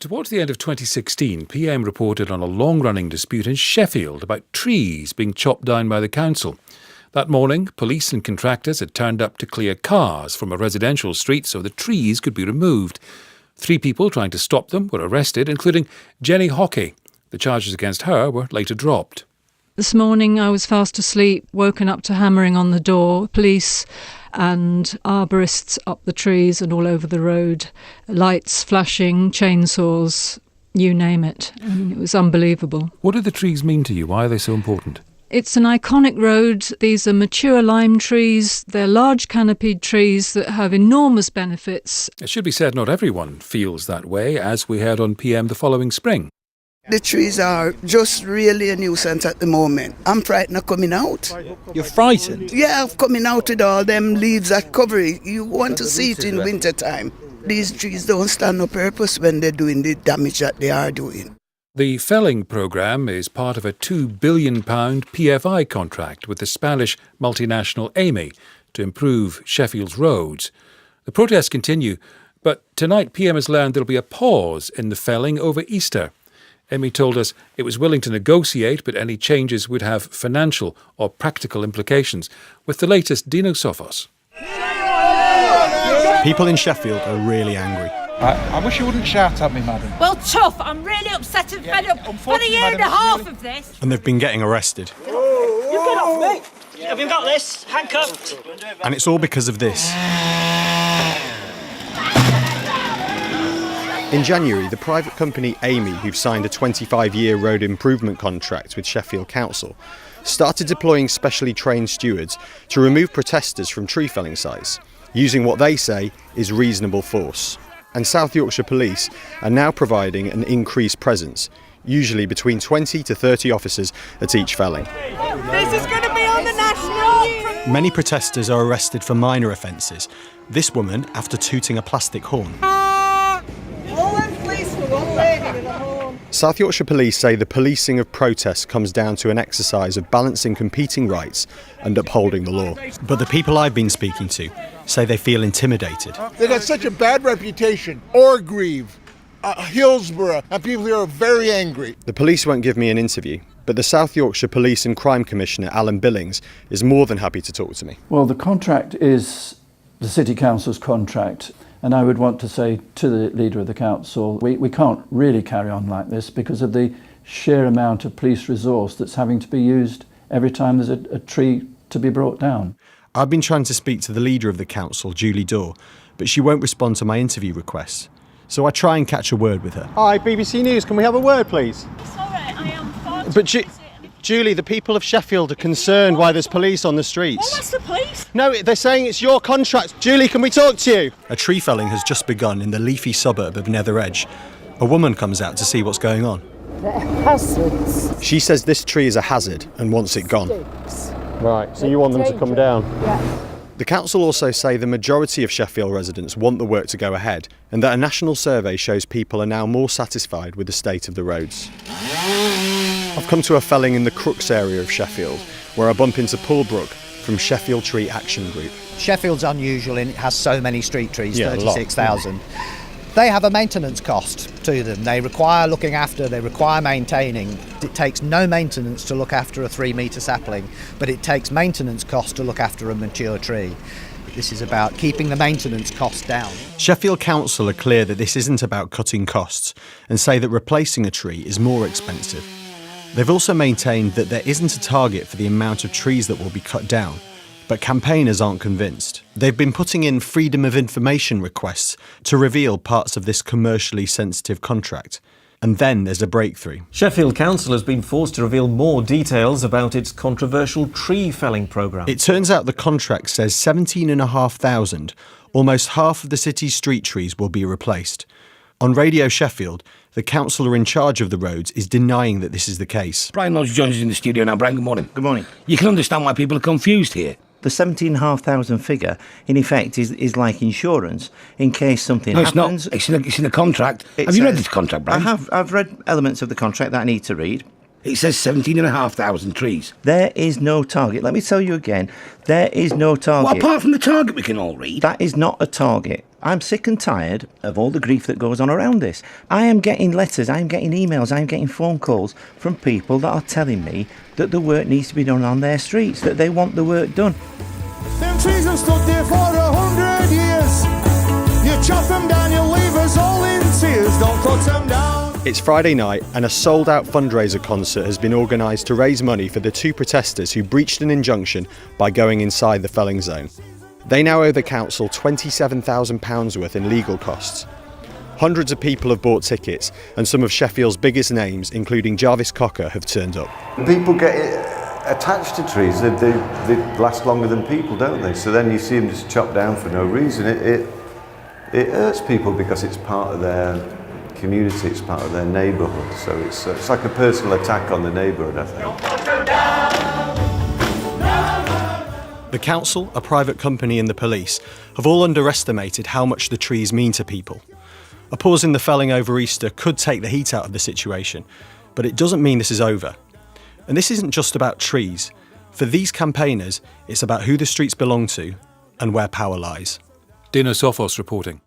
Towards the end of 2016, PM reported on a long-running dispute in Sheffield about trees being chopped down by the council. That morning, police and contractors had turned up to clear cars from a residential street so the trees could be removed. 3 people trying to stop them were arrested, including Jenny Hockey. The charges against her were later dropped. This morning I was fast asleep, woken up to hammering on the door. Police and arborists up the trees and all over the road. Lights flashing, chainsaws, you name it. I mean, it was unbelievable. What do the trees mean to you? Why are they so important? It's an iconic road. These are mature lime trees. They're large canopied trees that have enormous benefits. It should be said not everyone feels that way, as we heard on PM the following spring. The trees are just really a nuisance at the moment. I'm frightened of coming out. You're frightened? Yeah, of coming out with all them leaves that cover it. You want to see it in winter time. These trees don't stand no purpose when they're doing the damage that they are doing. The felling programme is part of a £2 billion PFI contract with the Spanish multinational Amy to improve Sheffield's roads. The protests continue, but tonight PM has learned there'll be a pause in the felling over Easter. Amy told us it was willing to negotiate, but any changes would have financial or practical implications. With the latest, Dino Sofos. People in Sheffield are really angry. I wish you wouldn't shout at me, madam. Well, tough. I'm really upset and fed up. For a year and a half of this. And they've been getting arrested. You get off me! Have you got this? Handcuffed. And it's all because of this. In January, the private company Amy, who've signed a 25-year road improvement contract with Sheffield Council, started deploying specially trained stewards to remove protesters from tree felling sites, using what they say is reasonable force. And South Yorkshire Police are now providing an increased presence, usually between 20 to 30 officers at each felling. This is going to be on the national. Many protesters are arrested for minor offences. This woman after tooting a plastic horn. South Yorkshire Police say the policing of protests comes down to an exercise of balancing competing rights and upholding the law. But the people I've been speaking to say they feel intimidated. They got such a bad reputation. Orgreave, Hillsborough, and people here are very angry. The police won't give me an interview, but the South Yorkshire Police and Crime Commissioner Alan Billings is more than happy to talk to me. Well, the contract is the City Council's contract. And I would want to say to the leader of the council, we can't really carry on like this because of the sheer amount of police resource that's having to be used every time there's a tree to be brought down. I've been trying to speak to the leader of the council, Julie Dorr, but she won't respond to my interview requests. So I try and catch a word with her. Hi, BBC News, can we have a word, please? Sorry, I am far too But Julie, the people of Sheffield are concerned why there's police on the streets. Oh, that's the police? No, they're saying it's your contract. Julie, can we talk to you? A tree felling has just begun in the leafy suburb of Nether Edge. A woman comes out to see what's going on. They're hazards. She says this tree is a hazard and wants it gone. Right, so you want them to come down? Yeah. The council also say the majority of Sheffield residents want the work to go ahead and that a national survey shows people are now more satisfied with the state of the roads. I've come to a felling in the Crooks area of Sheffield where I bump into Paul Brook from Sheffield Tree Action Group. Sheffield's unusual in it has so many street trees, 36,000. They have a maintenance cost to them. They require looking after, they require maintaining. It takes no maintenance to look after a 3-metre sapling, but it takes maintenance cost to look after a mature tree. This is about keeping the maintenance cost down. Sheffield Council are clear that this isn't about cutting costs and say that replacing a tree is more expensive. They've also maintained that there isn't a target for the amount of trees that will be cut down, but campaigners aren't convinced. They've been putting in freedom of information requests to reveal parts of this commercially sensitive contract. And then there's a breakthrough. Sheffield Council has been forced to reveal more details about its controversial tree felling programme. It turns out the contract says 17,500, almost half of the city's street trees, will be replaced. On Radio Sheffield, the councillor in charge of the roads is denying that this is the case. Brian Lodge joins us in the studio now. Brian, good morning. Good morning. You can understand why people are confused here. The 17,500 figure, in effect, is like insurance in case something happens. It's not. It's in the contract. Have you read this contract, Brian? I've read elements of the contract that I need to read. It says 17,500 trees. There is no target. Let me tell you again, there is no target. Well, apart from the target we can all read. That is not a target. I'm sick and tired of all the grief that goes on around this. I am getting letters, I am getting emails, I am getting phone calls from people that are telling me that the work needs to be done on their streets, that they want the work done. Them trees have stood there for 100 years. You chop them down, you leave us all in tears. Don't cut them down. It's Friday night and a sold-out fundraiser concert has been organised to raise money for the two protesters who breached an injunction by going inside the felling zone. They now owe the council £27,000 worth in legal costs. Hundreds of people have bought tickets and some of Sheffield's biggest names, including Jarvis Cocker, have turned up. People get attached to trees. They last longer than people, don't they? So then you see them just chopped down for no reason. It hurts people because it's part of their community, it's part of their neighbourhood. So it's like a personal attack on the neighbourhood, I think. The council, a private company and the police have all underestimated how much the trees mean to people. A pause in the felling over Easter could take the heat out of the situation, but it doesn't mean this is over. And this isn't just about trees. For these campaigners, it's about who the streets belong to and where power lies. Dino Sofos reporting.